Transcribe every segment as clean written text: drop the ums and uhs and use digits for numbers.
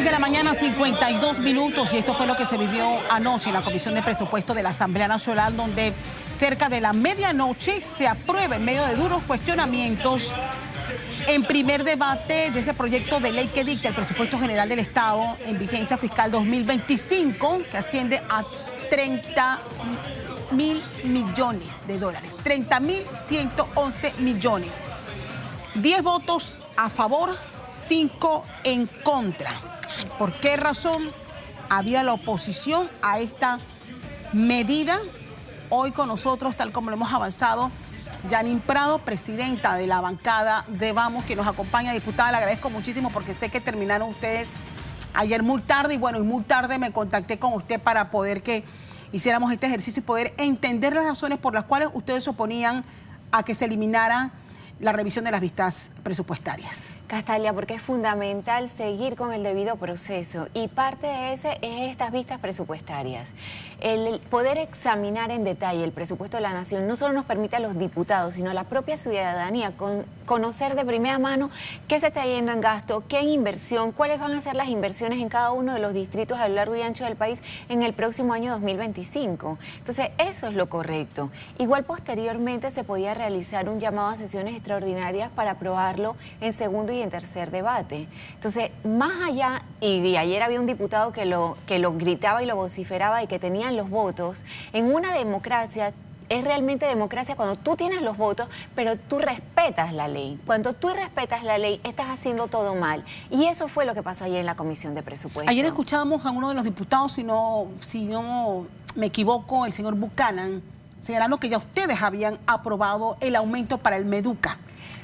6 de la mañana, 52 minutos, y esto fue lo que se vivió anoche en la Comisión de Presupuesto de la Asamblea Nacional, donde cerca de la medianoche se aprueba en medio de duros cuestionamientos en primer debate de ese proyecto de ley que dicta el presupuesto general del Estado en vigencia fiscal 2025, que asciende a 30.000 millones de dólares, 30.111 millones. 10 votos a favor, 5 en contra. ¿Por qué razón había la oposición a esta medida? Hoy con nosotros, tal como lo hemos avanzado, Yanin Prado, presidenta de la bancada de Vamos, que nos acompaña. Diputada, le agradezco muchísimo porque sé que terminaron ustedes ayer muy tarde y bueno, y muy tarde me contacté con usted para poder que hiciéramos este ejercicio y poder entender las razones por las cuales ustedes se oponían a que se eliminara la revisión de las vistas presupuestarias. Castalia, porque es fundamental seguir con el debido proceso y parte de ese es estas vistas presupuestarias. El poder examinar en detalle el presupuesto de la Nación no solo nos permite a los diputados, sino a la propia ciudadanía conocer de primera mano qué se está yendo en gasto, qué en inversión, cuáles van a ser las inversiones en cada uno de los distritos a lo largo y ancho del país en el próximo año 2025. Entonces, eso es lo correcto. Igual posteriormente se podía realizar un llamado a sesiones extraordinarias para aprobarlo en segundo y en tercer debate. Entonces, más allá, y ayer había un diputado que lo gritaba y lo vociferaba y que tenían los votos, en una democracia es realmente democracia cuando tú tienes los votos, pero tú respetas la ley. Cuando tú respetas la ley, estás haciendo todo mal. Y eso fue lo que pasó ayer en la Comisión de Presupuesto. Ayer escuchábamos a uno de los diputados, si no me equivoco, el señor Buchanan, señalando que ya ustedes habían aprobado el aumento para el Meduca,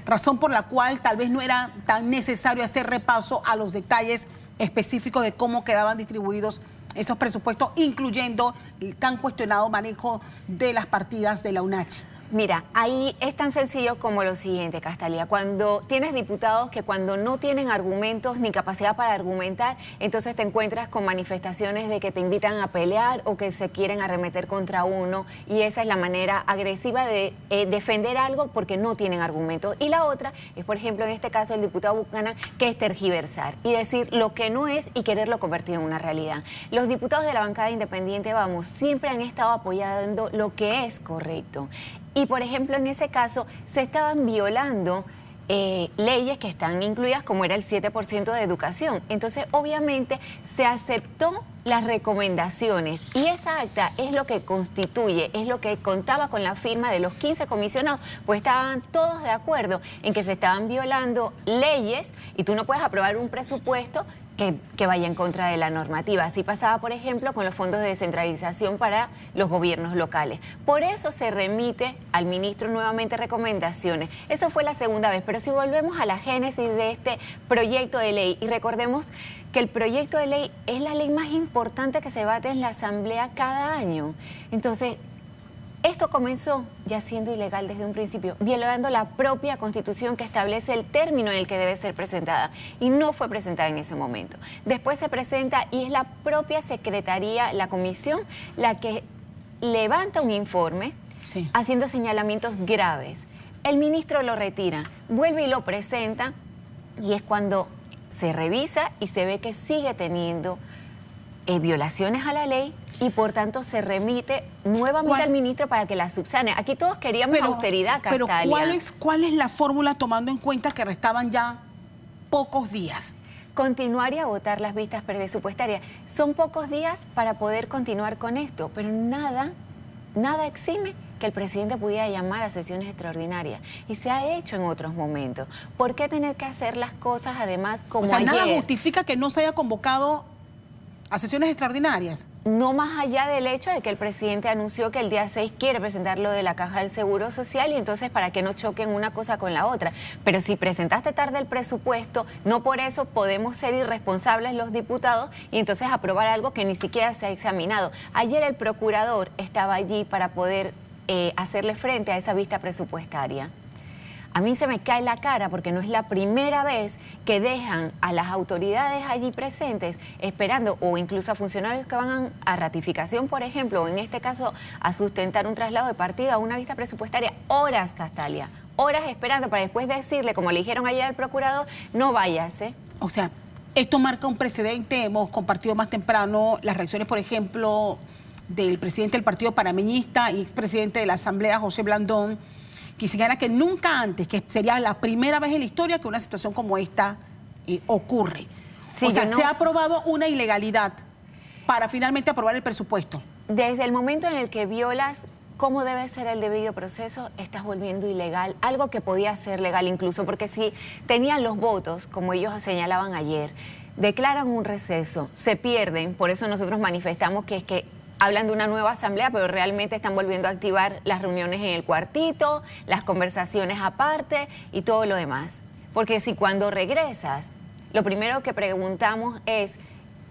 razón por la cual tal vez no era tan necesario hacer repaso a los detalles específicos de cómo quedaban distribuidos esos presupuestos, incluyendo el tan cuestionado manejo de las partidas de la UNACH. Mira, ahí es tan sencillo como lo siguiente, Castalia. Cuando tienes diputados que cuando no tienen argumentos ni capacidad para argumentar, entonces te encuentras con manifestaciones de que te invitan a pelear o que se quieren arremeter contra uno, y esa es la manera agresiva de defender algo porque no tienen argumentos. Y la otra es, por ejemplo, en este caso el diputado Buchanan, que es tergiversar y decir lo que no es y quererlo convertir en una realidad. Los diputados de la bancada independiente Vamos siempre han estado apoyando lo que es correcto. Y, por ejemplo, en ese caso se estaban violando leyes que están incluidas, como era el 7% de educación. Entonces, obviamente, se aceptó las recomendaciones y esa acta es lo que constituye, es lo que contaba con la firma de los 15 comisionados, pues estaban todos de acuerdo en que se estaban violando leyes y tú no puedes aprobar un presupuesto que vaya en contra de la normativa. Así pasaba, por ejemplo, con los fondos de descentralización para los gobiernos locales. Por eso se remite al ministro nuevamente recomendaciones. Eso fue la segunda vez, pero si volvemos a la génesis de este proyecto de ley, y recordemos que el proyecto de ley es la ley más importante que se debate en la Asamblea cada año. Entonces, esto comenzó ya siendo ilegal desde un principio, violando la propia Constitución que establece el término en el que debe ser presentada, y no fue presentada en ese momento. Después se presenta y es la propia Secretaría, la Comisión, la que levanta un informe haciendo señalamientos graves. El ministro lo retira, vuelve y lo presenta, y es cuando se revisa y se ve que sigue teniendo violaciones a la ley, y por tanto se remite nuevamente al ministro para que la subsane. Aquí todos queríamos austeridad, Castalia. Pero ¿cuál es la fórmula tomando en cuenta que restaban ya pocos días? Continuar y agotar las vistas presupuestarias. Son pocos días para poder continuar con esto, pero nada exime que el presidente pudiera llamar a sesiones extraordinarias, y se ha hecho en otros momentos. ¿Por qué tener que hacer las cosas además como ayer? O sea, nada justifica que no se haya convocado a sesiones extraordinarias. No más allá del hecho de que el presidente anunció que el día 6 quiere presentar lo de la Caja del Seguro Social, y entonces para que no choquen una cosa con la otra. Pero si presentaste tarde el presupuesto, no por eso podemos ser irresponsables los diputados y entonces aprobar algo que ni siquiera se ha examinado. Ayer el procurador estaba allí para poder hacerle frente a esa vista presupuestaria. A mí se me cae la cara porque no es la primera vez que dejan a las autoridades allí presentes esperando, o incluso a funcionarios que van a ratificación, por ejemplo, o en este caso a sustentar un traslado de partida a una vista presupuestaria, horas, Castalia, horas esperando para después decirle, como le dijeron ayer al procurador, no váyase. O sea, Esto marca un precedente. Hemos compartido más temprano las reacciones, por ejemplo, del presidente del Partido Panameñista y expresidente de la Asamblea, José Blandón, que señala que nunca antes, que sería la primera vez en la historia que una situación como esta ocurre. Sí, o sea, se ha aprobado una ilegalidad para finalmente aprobar el presupuesto. Desde el momento en el que violas cómo debe ser el debido proceso, estás volviendo ilegal algo que podía ser legal incluso, porque si tenían los votos, como ellos señalaban ayer, declaran un receso, se pierden, por eso nosotros manifestamos que es que hablan de una nueva asamblea, pero realmente están volviendo a activar las reuniones en el cuartito, las conversaciones aparte y todo lo demás. Porque si cuando regresas, lo primero que preguntamos es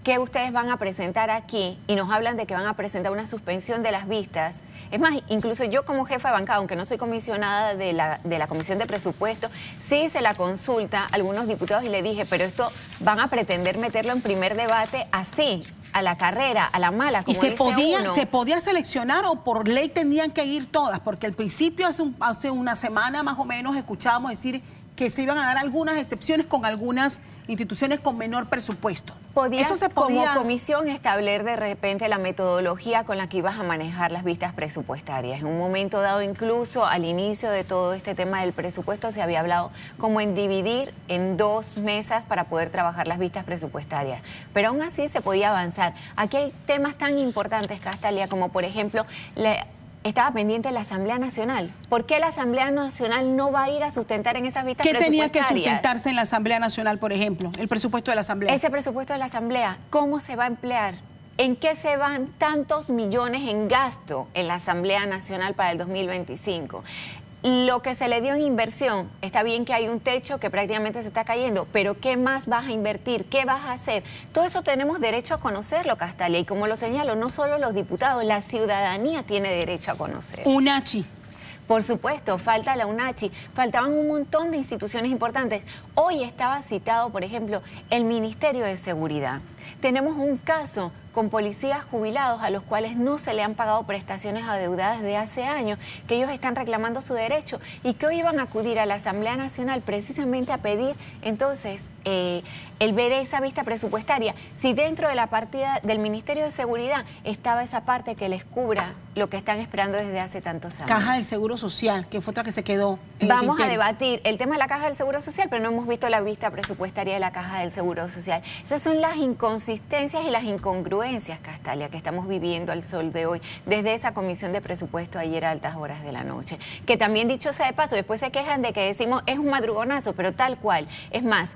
¿qué ustedes van a presentar aquí? Y nos hablan de que van a presentar una suspensión de las vistas. Es más, incluso yo como jefa de bancada, aunque no soy comisionada de la Comisión de Presupuesto, sí hice la consulta a algunos diputados y le dije, pero esto van a pretender meterlo en primer debate así, a la carrera, a la mala, como ¿Y dice uno? se podía seleccionar o por ley tendrían que ir todas? Porque al principio, hace una semana más o menos, escuchábamos decir que se iban a dar algunas excepciones con algunas instituciones con menor presupuesto. Eso se podía, como comisión, establecer de repente la metodología con la que ibas a manejar las vistas presupuestarias. En un momento dado, incluso al inicio de todo este tema del presupuesto, se había hablado como en dividir en 2 mesas para poder trabajar las vistas presupuestarias. Pero aún así se podía avanzar. Aquí hay temas tan importantes, Castalia, como por ejemplo estaba pendiente de la Asamblea Nacional. ¿Por qué la Asamblea Nacional no va a ir a sustentar en esas vistas presupuestarias? ¿Qué tenía que sustentarse en la Asamblea Nacional, por ejemplo? El presupuesto de la Asamblea. Ese presupuesto de la Asamblea, ¿cómo se va a emplear? ¿En qué se van tantos millones en gasto en la Asamblea Nacional para el 2025? Lo que se le dio en inversión, está bien que hay un techo que prácticamente se está cayendo, pero ¿qué más vas a invertir? ¿Qué vas a hacer? Todo eso tenemos derecho a conocerlo, Castalia, y como lo señalo, no solo los diputados, la ciudadanía tiene derecho a conocer. UNACHI. Por supuesto, falta la UNACHI, faltaban un montón de instituciones importantes. Hoy estaba citado, por ejemplo, el Ministerio de Seguridad. Tenemos un caso con policías jubilados a los cuales no se le han pagado prestaciones adeudadas de hace años, que ellos están reclamando su derecho y que hoy iban a acudir a la Asamblea Nacional precisamente a pedir entonces el ver esa vista presupuestaria. Si dentro de la partida del Ministerio de Seguridad estaba esa parte que les cubra lo que están esperando desde hace tantos años. Caja del Seguro Social, que fue otra que se quedó en Vamos a debatir el tema de la Caja del Seguro Social, pero no hemos visto la vista presupuestaria de la Caja del Seguro Social. Esas son las inconsistencias y las incongruencias, Castalia, que estamos viviendo al sol de hoy, desde esa comisión de presupuesto ayer a altas horas de la noche. Que también, dicho sea de paso, después se quejan de que decimos es un madrugonazo, pero tal cual. Es más,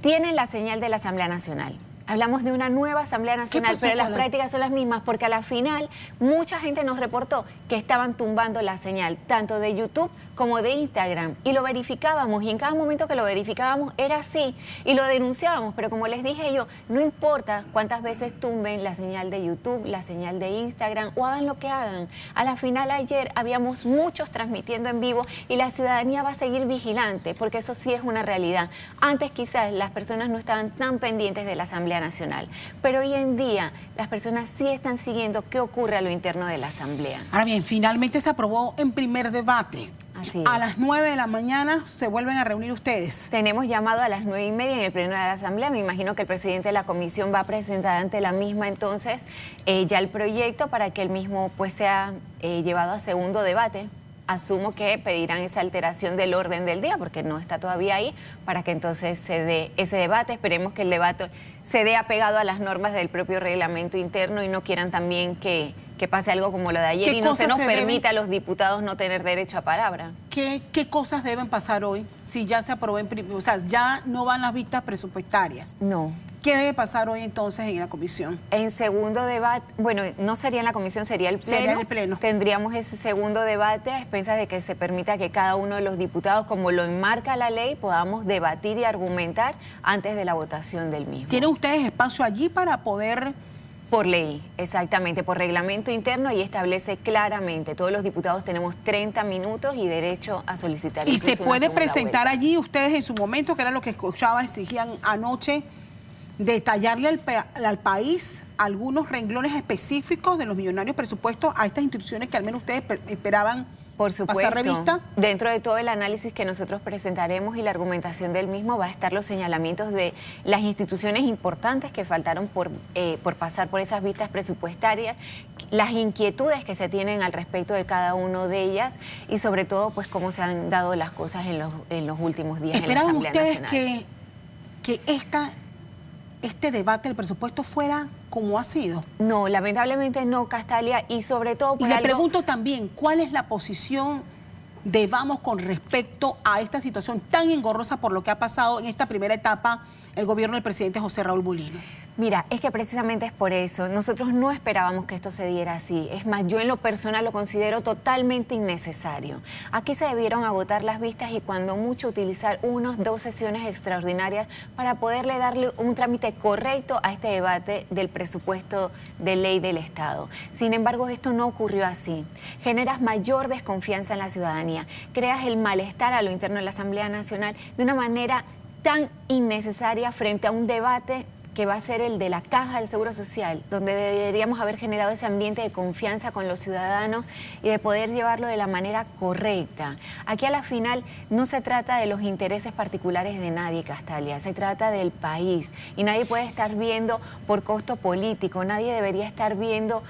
tienen la señal de la Asamblea Nacional. Hablamos de una nueva Asamblea Nacional, pero las prácticas son las mismas, porque a la final mucha gente nos reportó que estaban tumbando la señal, tanto de YouTube como de Instagram, y lo verificábamos, y en cada momento que lo verificábamos era así, y lo denunciábamos, pero como les dije yo, no importa cuántas veces tumben la señal de YouTube, la señal de Instagram, o hagan lo que hagan, a la final ayer habíamos muchos transmitiendo en vivo, y la ciudadanía va a seguir vigilante, porque eso sí es una realidad. Antes quizás las personas no estaban tan pendientes de la Asamblea Nacional, pero hoy en día las personas sí están siguiendo qué ocurre a lo interno de la Asamblea. Ahora bien, finalmente se aprobó en primer debate. Así es. A las 9 de la mañana se vuelven a reunir ustedes. Tenemos llamado a las 9:30 en el pleno de la Asamblea. Me imagino que el presidente de la comisión va a presentar ante la misma entonces ya el proyecto para que el mismo pues sea llevado a segundo debate. Asumo que pedirán esa alteración del orden del día porque no está todavía ahí para que entonces se dé ese debate. Esperemos que el debate se dé apegado a las normas del propio reglamento interno y no quieran también que pase algo como lo de ayer y no se nos permita a los diputados no tener derecho a palabra. ¿Qué cosas deben pasar hoy si ya se aprobó o sea, ya no van las vistas presupuestarias? No. ¿Qué debe pasar hoy entonces en la comisión? En segundo debate, bueno, no sería en la comisión, sería el pleno. Sería el pleno. Tendríamos ese segundo debate a expensas de que se permita que cada uno de los diputados, como lo enmarca la ley, podamos debatir y argumentar antes de la votación del mismo. ¿Tienen ustedes espacio allí para poder...? Por ley, exactamente, por reglamento interno y establece claramente, todos los diputados tenemos 30 minutos y derecho a solicitar. ¿Y se puede presentar allí ustedes en su momento, que era lo que escuchaba, exigían anoche, detallarle al país algunos renglones específicos de los millonarios presupuestos a estas instituciones que al menos ustedes esperaban Por supuesto. ¿Pasar revista? Dentro de todo el análisis que nosotros presentaremos y la argumentación del mismo va a estar los señalamientos de las instituciones importantes que faltaron por pasar por esas vistas presupuestarias, las inquietudes que se tienen al respecto de cada una de ellas y sobre todo pues cómo se han dado las cosas en los últimos días en la Asamblea Nacional. ¿Esperaban ustedes que este debate del presupuesto fuera como ha sido? No, lamentablemente no, Castalia, y sobre todo por Y le pregunto también, ¿cuál es la posición de Vamos con respecto a esta situación tan engorrosa por lo que ha pasado en esta primera etapa el gobierno del presidente José Raúl Mulino? Mira, es que precisamente es por eso. Nosotros no esperábamos que esto se diera así. Es más, yo en lo personal lo considero totalmente innecesario. Aquí se debieron agotar las vistas y cuando mucho utilizar 2 sesiones extraordinarias para poderle darle un trámite correcto a este debate del presupuesto de ley del Estado. Sin embargo, esto no ocurrió así. Generas mayor desconfianza en la ciudadanía, creas el malestar a lo interno de la Asamblea Nacional de una manera tan innecesaria frente a un debate que va a ser el de la Caja del Seguro Social, donde deberíamos haber generado ese ambiente de confianza con los ciudadanos y de poder llevarlo de la manera correcta. Aquí a la final no se trata de los intereses particulares de nadie, Castalia, se trata del país y nadie puede estar viendo por costo político, nadie debería estar viendo.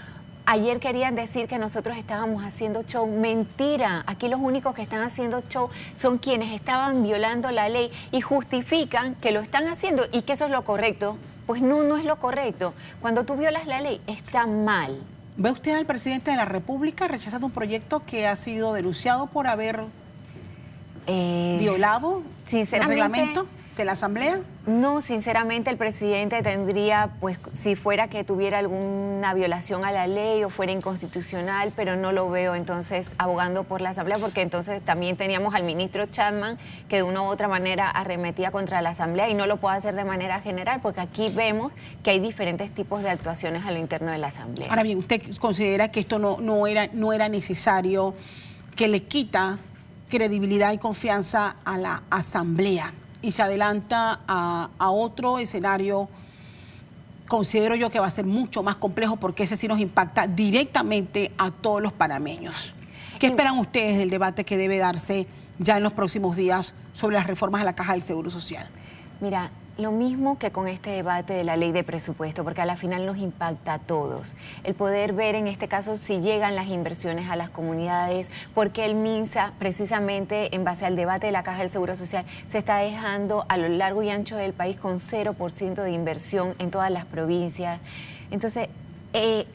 Ayer querían decir que nosotros estábamos haciendo show. Mentira. Aquí los únicos que están haciendo show son quienes estaban violando la ley y justifican que lo están haciendo y que eso es lo correcto. Pues no, no es lo correcto. Cuando tú violas la ley, está mal. ¿Ve usted al presidente de la República rechazando un proyecto que ha sido denunciado por haber violado el reglamento de la Asamblea? No, sinceramente el presidente tendría, pues si fuera que tuviera alguna violación a la ley o fuera inconstitucional, pero no lo veo entonces abogando por la Asamblea, porque entonces también teníamos al ministro Chapman que de una u otra manera arremetía contra la Asamblea y no lo puede hacer de manera general, porque aquí vemos que hay diferentes tipos de actuaciones a lo interno de la Asamblea. Ahora bien, ¿usted considera que esto no era necesario, que le quita credibilidad y confianza a la Asamblea y se adelanta a otro escenario? Considero yo que va a ser mucho más complejo porque ese sí nos impacta directamente a todos los panameños. ¿Qué esperan ustedes del debate que debe darse ya en los próximos días sobre las reformas a la Caja del Seguro Social? Mira, lo mismo que con este debate de la ley de presupuesto, porque a la final nos impacta a todos. El poder ver en este caso si llegan las inversiones a las comunidades, porque el MINSA, precisamente en base al debate de la Caja del Seguro Social, se está dejando a lo largo y ancho del país con 0% de inversión en todas las provincias. Entonces,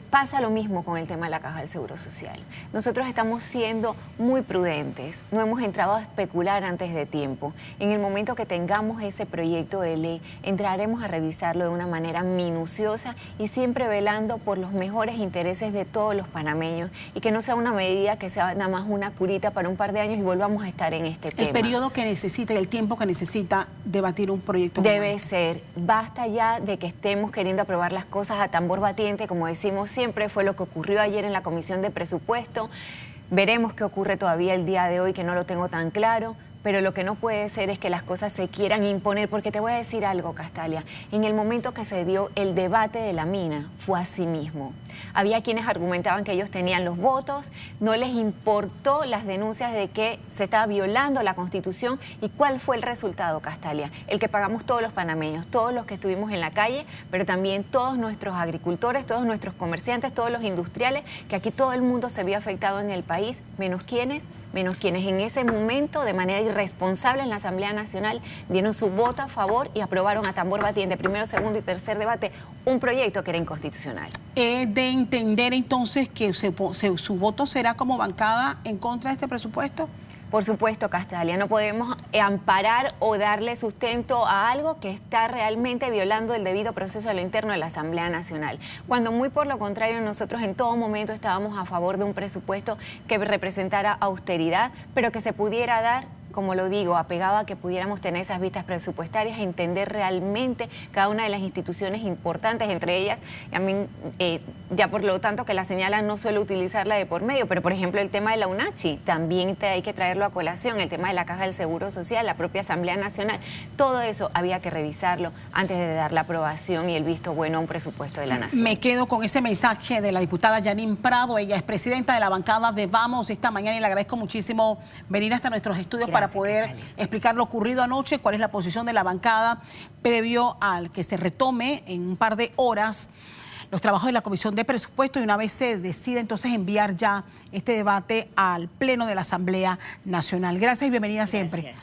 pasa lo mismo con el tema de la Caja del Seguro Social. Nosotros estamos siendo muy prudentes, no hemos entrado a especular antes de tiempo. En el momento que tengamos ese proyecto de ley, entraremos a revisarlo de una manera minuciosa y siempre velando por los mejores intereses de todos los panameños y que no sea una medida que sea nada más una curita para un par de años y volvamos a estar en este tema. El periodo que necesita y el tiempo que necesita debatir un proyecto debe ser, basta ya de que estemos queriendo aprobar las cosas a tambor batiente, como decimos siempre, fue lo que ocurrió ayer en la Comisión de Presupuesto. Veremos qué ocurre todavía el día de hoy, que no lo tengo tan claro, pero lo que no puede ser es que las cosas se quieran imponer, porque te voy a decir algo, Castalia, en el momento que se dio el debate de la mina, fue así mismo. Había quienes argumentaban que ellos tenían los votos, no les importó las denuncias de que se estaba violando la Constitución. ¿Y cuál fue el resultado, Castalia? El que pagamos todos los panameños, todos los que estuvimos en la calle, pero también todos nuestros agricultores, todos nuestros comerciantes, todos los industriales, que aquí todo el mundo se vio afectado en el país, menos quienes en ese momento de manera irresponsable en la Asamblea Nacional dieron su voto a favor y aprobaron a tambor batiente, primero, segundo y tercer debate, un proyecto que era inconstitucional. De entender entonces que su voto será como bancada en contra de este presupuesto. Por supuesto, Castalia, no podemos amparar o darle sustento a algo que está realmente violando el debido proceso de lo interno de la Asamblea Nacional. Cuando muy por lo contrario, nosotros en todo momento estábamos a favor de un presupuesto que representara austeridad, pero que se pudiera dar como lo digo, apegado a que pudiéramos tener esas vistas presupuestarias, entender realmente cada una de las instituciones importantes, entre ellas, a mí, ya por lo tanto que la señalan, no suelo utilizarla de por medio, pero por ejemplo el tema de la UNACHI, también hay que traerlo a colación, el tema de la Caja del Seguro Social, la propia Asamblea Nacional, todo eso había que revisarlo antes de dar la aprobación y el visto bueno a un presupuesto de la Nación. Me quedo con ese mensaje de la diputada Yanín Prado, ella es presidenta de la bancada de Vamos esta mañana y le agradezco muchísimo venir hasta nuestros estudios. Gracias, para poder explicar lo ocurrido anoche, cuál es la posición de la bancada previo al que se retome en un par de horas los trabajos de la Comisión de Presupuesto y una vez se decide entonces enviar ya este debate al Pleno de la Asamblea Nacional. Gracias y bienvenida siempre.